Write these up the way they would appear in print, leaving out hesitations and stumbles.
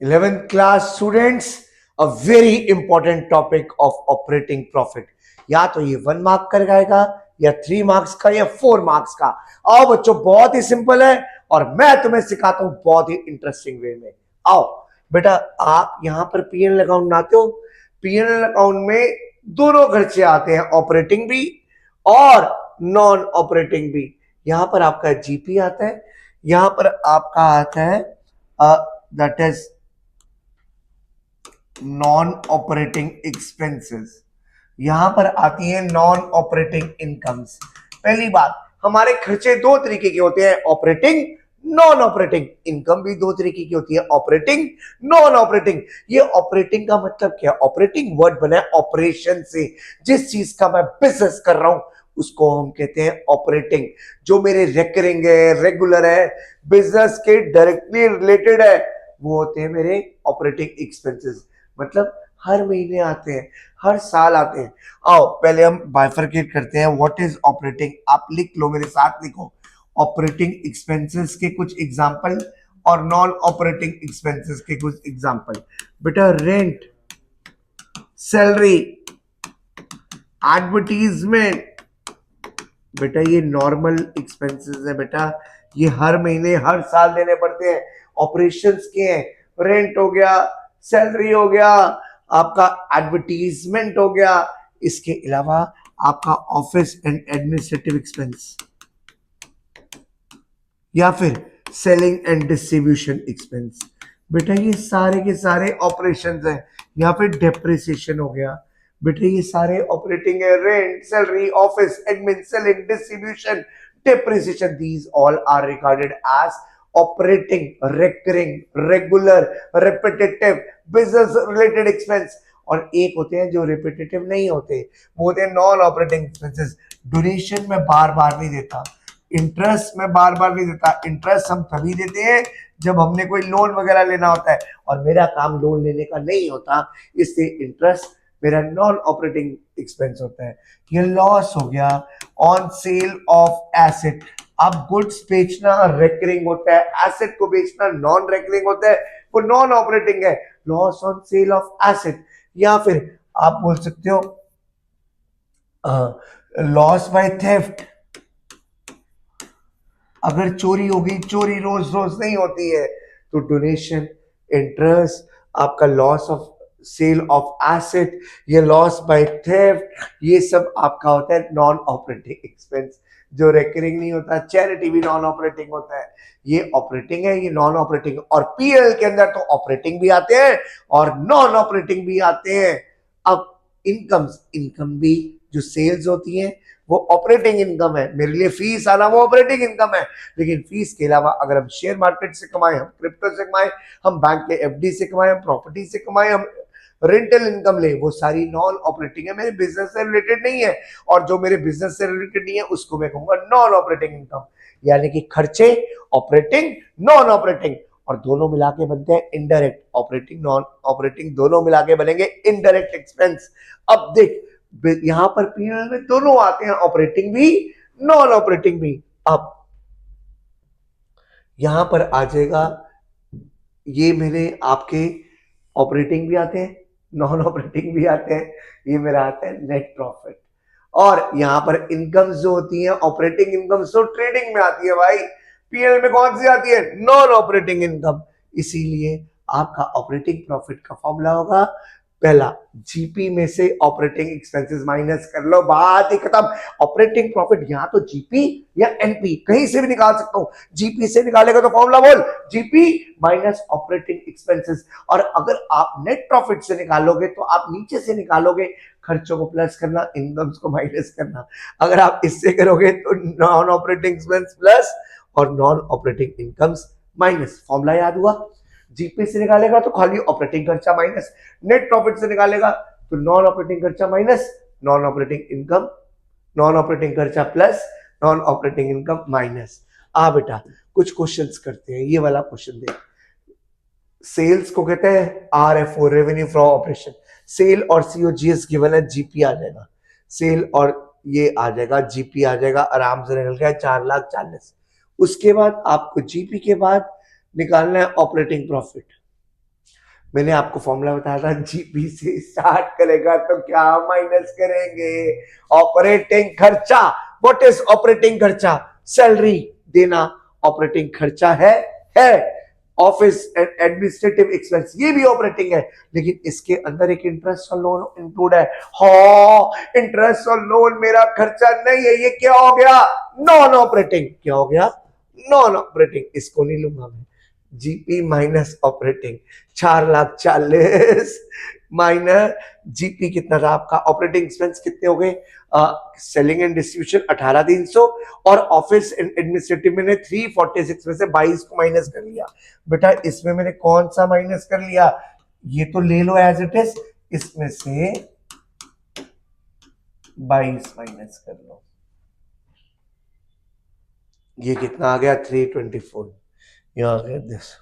11th class students, a very important topic of operating profit. या तो ये 1 mark का आएगा या 3 मार्क्स का या 4 मार्क्स का। आओ बच्चों, बहुत ही सिंपल है और मैं तुम्हें सिखाता हूं बहुत ही इंटरेस्टिंग वे में। आओ बेटा, आप यहां पर पीएनएल अकाउंट बनाते हो। पीएनएल अकाउंट में दोनों खर्चे आते हैं, ऑपरेटिंग भी और नॉन ऑपरेटिंग भी। यहां पर आपका जीपी आता है, यहां पर आपका आता है that is non operating expenses. यहां पर आती है नॉन ऑपरेटिंग इनकम्स। पहली बात, हमारे खर्चे दो तरीके के होते हैं, ऑपरेटिंग, नॉन ऑपरेटिंग। इनकम भी दो तरीके की होती है, ऑपरेटिंग, नॉन ऑपरेटिंग। ये ऑपरेटिंग का मतलब क्या है? ऑपरेटिंग वर्ड बना है ऑपरेशन से। जिस चीज का मैं बिजनेस कर रहा हूं उसको हम कहते हैं ऑपरेटिंग। जो मेरे रेकरिंग है, रेगुलर है, बिजनेस के डायरेक्टली रिलेटेड है, वो होते हैं मेरे ऑपरेटिंग एक्सपेंसेस। मतलब हर महीने आते हैं, हर साल आते हैं। आओ पहले हम बाइफरकेट करते हैं, व्हाट इज ऑपरेटिंग। आप लिख लो, मेरे साथ लिखो। ऑपरेटिंग एक्सपेंसेस के कुछ एग्जांपल और नॉन ऑपरेटिंग एक्सपेंसेस के कुछ एग्जांपल। बेटा, रेंट, सैलरी, एडवर्टीजमेंट, बेटा ये नॉर्मल एक्सपेंसेस है। बेटा ये हर महीने हर साल देने पड़ते हैं, ऑपरेशंस के हैं। रेंट हो गया, सैलरी हो गया, आपका एडवर्टीजमेंट हो गया, इसके अलावा आपका ऑफिस एंड एडमिनिस्ट्रेटिव एक्सपेंस, या फिर सेलिंग एंड डिस्ट्रीब्यूशन एक्सपेंस। बेटा ये सारे के सारे ऑपरेशंस हैं। या फिर डेप्रिसिएशन हो गया। बेटा ये सारे ऑपरेटिंग है, rent, salary, office, admin, selling, distribution, depreciation, these all are regarded as operating, recurring, regular, repetitive, business related expense. और एक होते हैं जो रिपीटेटिव नहीं होते, वो होते हैं नॉन ऑपरेटिंग एक्सपेंसेस। डोनेशन में बार बार नहीं देता, इंटरेस्ट में बार बार नहीं देता। इंटरेस्ट हम तभी देते हैं जब हमने कोई लोन वगैरह लेना होता है, और मेरा काम लोन लेने का नहीं होता, इससे इंटरेस्ट मेरा नॉन ऑपरेटिंग एक्सपेंस होता है। ये लॉस हो गया ऑन सेल ऑफ एसेट। अब गुड्स बेचना रेकरिंग होता है, एसेट को बेचना नॉन रेकरिंग होता है, वो नॉन ऑपरेटिंग है। Loss on sale of asset, या फिर आप बोल सकते हो लॉस बाय थेफ्ट। अगर चोरी हो गई, चोरी रोज रोज नहीं होती है, तो डोनेशन, इंटरेस्ट, आपका loss of sale of asset, ये लॉस बाय थेफ्ट, ये सब आपका होता है नॉन ऑपरेटिंग एक्सपेंस, जो रेकरिंग नहीं होता। चैरिटी भी नॉन ऑपरेटिंग होता है। ये ऑपरेटिंग है, ये नॉन ऑपरेटिंग। और पीएल के अंदर तो ऑपरेटिंग भी आते हैं और नॉन ऑपरेटिंग भी आते हैं। अब इनकम्स, इनकम भी जो सेल्स होती है वो ऑपरेटिंग इनकम है। मेरे लिए फीस आना वो ऑपरेटिंग इनकम है। लेकिन फीस के अलावा अगर हम शेयर मार्केट से कमाएं, हम क्रिप्टो से कमाएं, हम बैंक के एफडी से कमाएं, हम प्रॉपर्टी से कमाएं, हम रेंटल इनकम ले, वो सारी नॉन ऑपरेटिंग है, मेरे बिजनेस से रिलेटेड नहीं है। और जो मेरे बिजनेस से रिलेटेड नहीं है उसको मैं कहूंगा नॉन ऑपरेटिंग इनकम। यानी कि खर्चे ऑपरेटिंग, नॉन ऑपरेटिंग, और दोनों मिला के बनते हैं इनडायरेक्ट। ऑपरेटिंग, नॉन ऑपरेटिंग दोनों मिला के बनेंगे इनडायरेक्ट एक्सपेंस। अब देख, यहां पर पीएनएल में दोनों आते हैं, ऑपरेटिंग भी, नॉन ऑपरेटिंग भी। अब यहां पर आ जाएगा, ये मेरे आपके ऑपरेटिंग भी आते हैं, नॉन ऑपरेटिंग भी आते हैं। ये मेरा आता है नेट प्रॉफिट। और यहां पर इनकम जो होती है, ऑपरेटिंग इनकम तो ट्रेडिंग में आती है भाई। पीएल में कौन सी आती है? Non operating income. इसीलिए आपका ऑपरेटिंग प्रॉफिट का फॉर्मूला होगा, पहला जीपी में से ऑपरेटिंग एक्सपेंसेस माइनस कर लो, बात ही खत्म। ऑपरेटिंग प्रॉफिट यहां तो जीपी या एनपी कहीं से भी निकाल सकता हूं। जीपी से निकालेगा तो फॉर्मूला बोल, जीपी माइनस ऑपरेटिंग एक्सपेंसेस। और अगर आप नेट प्रॉफिट से निकालोगे तो आप नीचे से निकालोगे, खर्चों को प्लस करना, इनकम्स को माइनस करना। अगर आप इससे करोगे तो नॉन ऑपरेटिंग एक्सपेंस प्लस और non operating incomes minus. Formula याद हुआ? जीपी से निकालेगा तो खाली ऑपरेटिंग खर्चा माइनस, नेट प्रॉफिट से निकालेगा तो नॉन ऑपरेटिंग खर्चा minus, non operating income, non operating खर्चा plus, non operating income minus. आ बेटा कुछ क्वेश्चंस करते हैं। ये वाला क्वेश्चन देख, सेल्स को कहते हैं RFO, revenue from operation. Sale और सीओजीएस गिवन है, जीपी आ जाएगा। सेल और ये आ जाएगा, जीपी आ जाएगा, आराम से निकल गया 4,40,000। उसके बाद आपको जीपी के बाद निकालना है ऑपरेटिंग प्रॉफिट। मैंने आपको फॉर्मूला बताया था, जीपी से स्टार्ट करेगा तो क्या माइनस करेंगे, ऑपरेटिंग खर्चा। व्हाट इज ऑपरेटिंग खर्चा? सैलरी देना ऑपरेटिंग खर्चा है ऑफिस एंड एडमिनिस्ट्रेटिव एक्सपेंस, ये भी ऑपरेटिंग है, लेकिन इसके अंदर एक इंटरेस्ट और लोन इंक्लूड है। हाँ, इंटरेस्ट और लोन मेरा खर्चा नहीं है, ये क्या हो गया? Non operating. क्या हो गया? Non operating. इसको नहीं लूंगा मैं। GP minus operating 4,40,000 minus GP कितना था आपका? ऑपरेटिंग एक्सपेंस कितने हो गए? सेलिंग एंड डिस्ट्रीब्यूशन 18,300 और ऑफिस एंड एडमिनिस्ट्रेटिव मैंने 346 में से 22 को माइनस कर लिया। बेटा इसमें मैंने कौन सा माइनस कर लिया? ये तो ले लो एज इट इज, इसमें से 22 माइनस कर लो। ये कितना आ गया? 324। यहां आ गया दिस।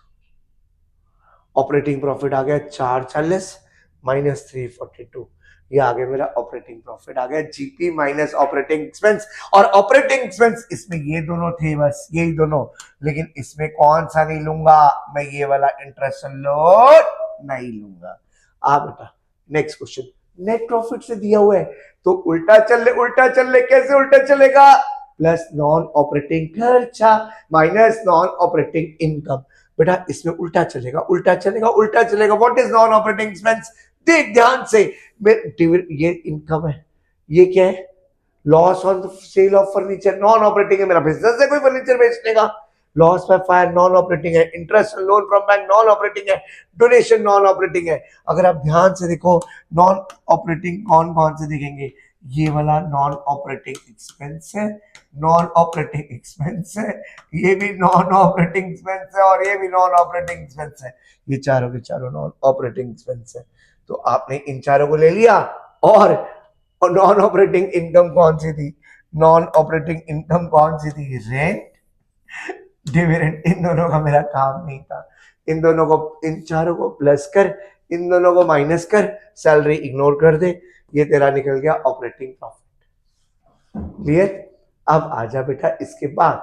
ऑपरेटिंग प्रॉफिट आ गया 440 माइनस 342। ये आ गया मेरा ऑपरेटिंग प्रॉफिट, आ गया जीपी माइनस ऑपरेटिंग एक्सपेंस। और ऑपरेटिंग एक्सपेंस इसमें ये दोनों थे, बस यही दोनों, लेकिन इसमें कौन सा नहीं लूंगा मैं? ये वाला इंटरेस्ट लोन नहीं लूंगा। आ बेटा नेक्स्ट क्वेश्चन, नेट प्रॉफिट से दिया हुआ है तो उल्टा चल ले। कैसे उल्टा चलेगा? प्लस नॉन ऑपरेटिंग खर्चा माइनस नॉन ऑपरेटिंग इनकम। बेटा इसमें उल्टा चलेगा। What is non operating expense? देख ध्यान से, ये इनकम है, ये क्या है? Loss on sale of furniture, non operating है, मेरा बिजनेस है कोई फर्नीचर बेचने का। Loss by fire non operating है, interest loan from bank non operating है, डोनेशन नॉन ऑपरेटिंग है। अगर आप ध्यान से देखो नॉन ऑपरेटिंग कौन कौन से दिखेंगे? ये वाला नॉन ऑपरेटिंग एक्सपेंस है, नॉन ऑपरेटिंग एक्सपेंस है, ये भी नॉन ऑपरेटिंग एक्सपेंस है, और ये भी नॉन ऑपरेटिंग एक्सपेंस है। ये चारों के चारों नॉन ऑपरेटिंग एक्सपेंस है। तो आपने इन चारों को ले लिया। और नॉन ऑपरेटिंग इनकम कौन सी थी? नॉन ऑपरेटिंग इनकम कौन सी थी? Rent, dividend. इन दोनों का मेरा काम नहीं था। इन दोनों को, इन चारों को प्लस कर, इन दोनों को माइनस कर, सैलरी इग्नोर कर दे, ये तेरा निकल गया ऑपरेटिंग प्रॉफिट। क्लियर? अब आजा बेटा इसके बाद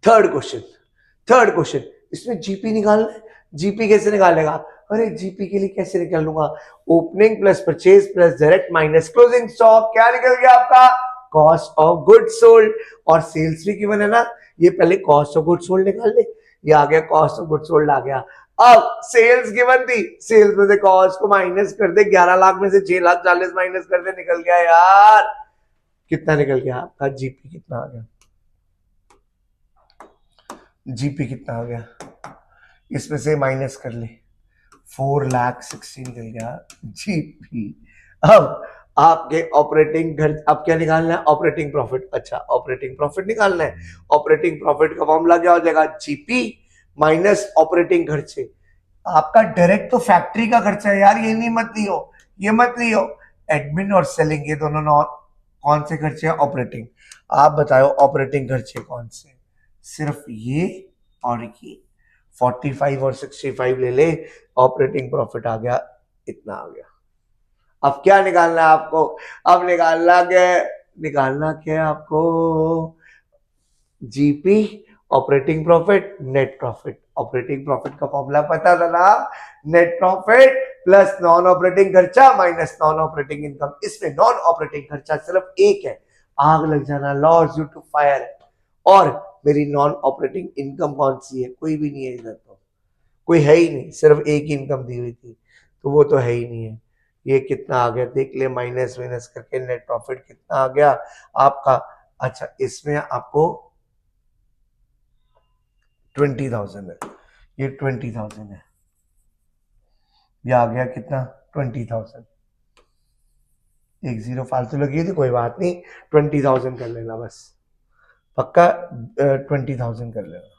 थर्ड क्वेश्चन, इसमें जीपी निकालना है। जीपी कैसे निकालेगा? अरे जीपी के लिए कैसे निकाल लूंगा? Opening plus purchase plus direct minus closing stock. क्या निकल गया आपका? Cost of good sold. और सेल्स भी गिवन है ना, ये पहले कॉस्ट ऑफ गुड सोल्ड निकाल ले। ये आ गया कॉस्ट ऑफ गुड सोल्ड आ गया। अब सेल्स गिवन थी, सेल्स में से कॉस्ट को माइनस कर दे, 11 लाख में से 6,40,000 माइनस कर दे, निकल गया यार। कितना निकल गया आपका? जीपी कितना आ गया? जीपी कितना आ गया? इसमें से माइनस कर ले, 4,60,000 निकल गया जीपी। अब आपके ऑपरेटिंग खर्च, अब क्या निकालना है? Operating profit. अच्छा ऑपरेटिंग प्रॉफिट निकालना है। ऑपरेटिंग प्रॉफिट का फॉर्मूला क्या हो जाएगा? जीपी माइनस ऑपरेटिंग खर्चे। आपका डायरेक्ट तो फैक्ट्री का खर्चा है यार, ये नहीं मत लियो, ये मत लियो। एडमिन और सेलिंग ये दोनों नॉन कौन से खर्चे हैं? ऑपरेटिंग। आप बताओ ऑपरेटिंग खर्चे कौन से? सिर्फ ये और ये 45 और 65 ले ले, ऑपरेटिंग प्रॉफिट आ गया, इतना आ गया। अब क्या निकालना है आपको? अब निकालना क्या है आपको? GP, operating profit, net profit. Operating profit का फॉर्मूला पता था ना? Net profit plus non operating खर्चा माइनस नॉन ऑपरेटिंग इनकम। इसमें नॉन ऑपरेटिंग खर्चा सिर्फ एक है, आग लग जाना, लॉस ड्यू टू फायर। और मेरी नॉन ऑपरेटिंग इनकम कौन सी है? कोई भी नहीं है इधर, तो कोई है ही नहीं, सिर्फ एक ही इनकम दी हुई थी, तो वो तो है ही नहीं है। ये कितना आ गया देख ले, माइनस माइनस करके नेट प्रॉफिट कितना आ गया आपका? अच्छा इसमें आपको 20,000 है, ये 20,000 है, ये आ गया कितना? 20,000। एक जीरो फालतू लगी थी, कोई बात नहीं, 20,000 कर लेना बस, पक्का 20,000 कर लेना।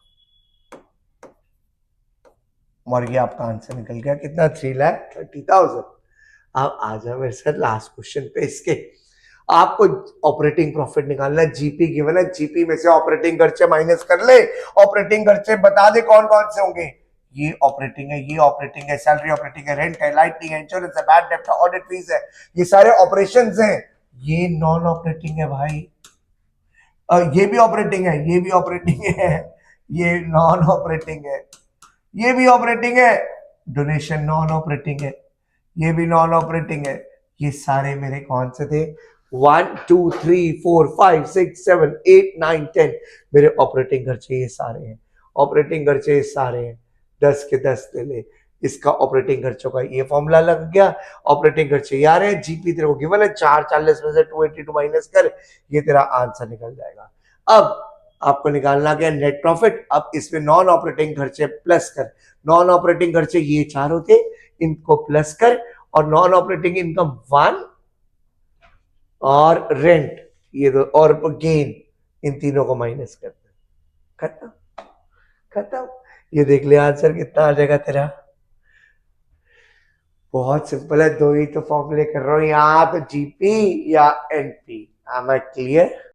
और ये आपका आंसर निकल गया कितना? 3,30,000। अब आ जाओ मेरे साथ लास्ट क्वेश्चन पे। इसके आपको ऑपरेटिंग प्रॉफिट निकालना है, जीपी गिवन है, जीपी में से ऑपरेटिंग खर्चे माइनस कर ले। ऑपरेटिंग खर्चे बता दे कौन कौन से होंगे? ये ऑपरेटिंग है, ये ऑपरेटिंग है, सैलरी ऑपरेटिंग है, रेंट है, लाइटिंग है, इंश्योरेंस है, बैड डेब्ट है, ऑडिट फीस है, ये सारे ऑपरेशंस हैं। ये नॉन ऑपरेटिंग है भाई, ये भी ऑपरेटिंग है, ये भी ऑपरेटिंग है, ये नॉन ऑपरेटिंग है, ये भी ऑपरेटिंग है, डोनेशन नॉन ऑपरेटिंग है, ये भी नॉन ऑपरेटिंग है। ये सारे मेरे कौन से थे? 1 2 3 4 5 6 7 8 9 10 मेरे ऑपरेटिंग खर्चे ये सारे हैं। ऑपरेटिंग खर्चे ये सारे हैं, 10 के 10 ले ले। इसका ऑपरेटिंग खर्चों का ये फॉर्मूला लग गया। ऑपरेटिंग खर्चे यार है, जीपी तेरे को गिवन है 440 में से 282 माइनस कर, ये तेरा आंसर निकल जाएगा। अब आपको निकालना क्या? Net profit. अब इसमें नॉन ऑपरेटिंग खर्चे प्लस कर। नॉन ऑपरेटिंग खर्चे ये चार होते, इनको प्लस कर, और नॉन ऑपरेटिंग इनकम 1 और रेंट ये दो और गेन, इन तीनों को माइनस कर दे। खत्म खत्म। ये देख ले आंसर कितना आ जाएगा तेरा। बहुत सिंपल है, दो ही तो फॉर्मूले कर रहा हूं, या तो जीपी या एनपी। I am clear?